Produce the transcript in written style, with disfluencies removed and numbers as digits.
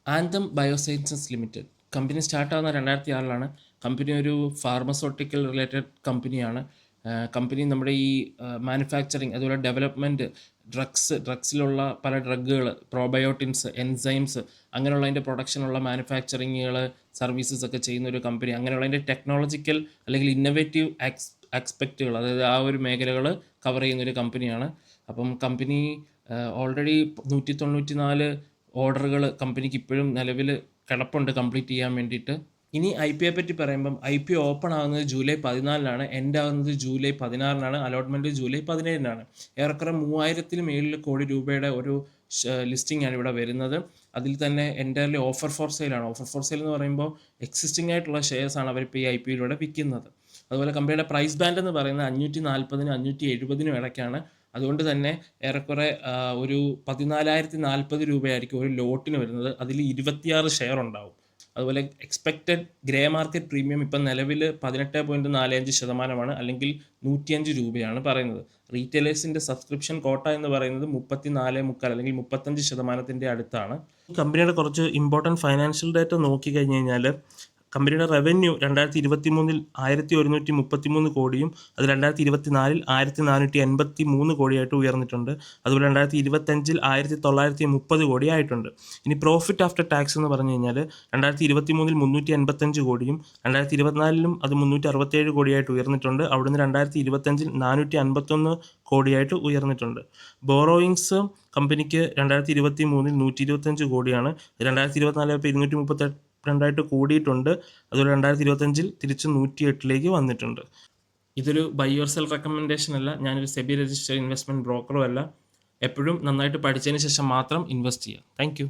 Anthem biosciences limited company സ്റ്റാർട്ടാകുന്ന 2006 company ഒരു pharmaceutical related കമ്പനിയാണ്. കമ്പനി നമ്മുടെ ഈ മാനുഫാക്ചറിങ് അതുപോലെ ഡെവലപ്മെൻറ്റ് ഡ്രഗ്സിലുള്ള പല ഡ്രഗുകൾ, പ്രോബയോട്ടിൻസ്, എൻസൈംസ് അങ്ങനെയുള്ള അതിൻ്റെ പ്രൊഡക്ഷനുള്ള മാനുഫാക്ചറിങ്ങുകൾ, സർവീസസ് ഒക്കെ ചെയ്യുന്ന ഒരു കമ്പനി. അങ്ങനെയുള്ളതിൻ്റെ ടെക്നോളജിക്കൽ അല്ലെങ്കിൽ ഇന്നൊവേറ്റീവ് ആസ്പെക്റ്റുകൾ, അതായത് ആ ഒരു മേഖലകൾ കവർ ചെയ്യുന്നൊരു കമ്പനിയാണ്. അപ്പം കമ്പനി ഓൾറെഡി 194 ഓർഡറുകൾ കമ്പനിക്ക് ഇപ്പോഴും നിലവിൽ കിടപ്പുണ്ട് കംപ്ലീറ്റ് ചെയ്യാൻ വേണ്ടിയിട്ട്. ഇനി IPO പറ്റി പറയുമ്പം IPO ഓപ്പൺ ആകുന്നത് ജൂലൈ 14 എൻഡ് ആകുന്നത് ജൂലൈ 16 അലോട്ട്മെൻറ്റ് ജൂലൈ 17 ഏറെക്കുറെ 3000 മേളിൽ കോടി രൂപയുടെ ഒരു ലിസ്റ്റിംഗ് ആണ് ഇവിടെ വരുന്നത്. അതിൽ തന്നെ എൻ്റയർലി ഓഫർ ഫോർ സെയിലാണ്. ഓഫർ ഫോർ സെയിൽ എന്ന് പറയുമ്പോൾ എക്സിസ്റ്റിംഗ് ആയിട്ടുള്ള ഷെയർസ് ആണ് അവരിപ്പോൾ ഈ IPOയിലൂടെ വിൽക്കുന്നത്. അതുപോലെ കമ്പനിയുടെ പ്രൈസ് ബാൻഡ് എന്ന് പറയുന്നത് 540-നും 570-നും ഇടയ്ക്കാണ്. അതുകൊണ്ട് തന്നെ ഏറെക്കുറെ ഒരു 14,040 രൂപയായിരിക്കും ഒരു ലോട്ടിന് വരുന്നത്. അതിൽ 26 ഷെയർ ഉണ്ടാവും. അതുപോലെ എക്സ്പെക്റ്റഡ് ഗ്രേ മാർക്കറ്റ് പ്രീമിയം ഇപ്പം നിലവിൽ 18.45% അല്ലെങ്കിൽ 105 രൂപയാണ് പറയുന്നത്. റീറ്റെയിലേഴ്സിൻ്റെ സബ്സ്ക്രിപ്ഷൻ കോട്ട എന്ന് പറയുന്നത് 34.25 അല്ലെങ്കിൽ 35% അടുത്താണ്. കമ്പനിയുടെ കുറച്ച് ഇമ്പോർട്ടൻറ്റ് ഫൈനാൻഷ്യൽ ഡേറ്റ നോക്കിക്കഴിഞ്ഞ് കഴിഞ്ഞാൽ കമ്പനിയുടെ റവന്യൂ 2023 1133 കോടിയും അത് 2024 1483 കോടിയായിട്ട് ഉയർന്നിട്ടുണ്ട്. അതുപോലെ 2025 1930 കോടി ആയിട്ടുണ്ട്. ഇനി പ്രോഫിറ്റ് ആഫ്റ്റർ ടാക്സ് എന്ന് പറഞ്ഞു കഴിഞ്ഞാൽ 2023 385 കോടിയും 2024 അത് 367 കോടിയായിട്ട് ഉയർന്നിട്ടുണ്ട്. അവിടുന്ന് 2025 451 കോടിയായിട്ട് ഉയർന്നിട്ടുണ്ട്. ബോറോയിങ്സ് കമ്പനിക്ക് 2023 125 കോടിയാണ്. 2024 232 കൂടിയിട്ടുണ്ട്. അതുപോലെ 2025 തിരിച്ച് 108 വന്നിട്ടുണ്ട്. ഇതൊരു ബൈ യുവർ സെൽ റെക്കമെൻഡേഷൻ അല്ല. ഞാനൊരു സെബി രജിസ്റ്റേർഡ് ഇൻവെസ്റ്റ്മെൻറ്റ് ബ്രോക്കറും അല്ല. എപ്പോഴും നന്നായിട്ട് പഠിച്ചതിന് ശേഷം മാത്രം ഇൻവെസ്റ്റ് ചെയ്യുക. താങ്ക്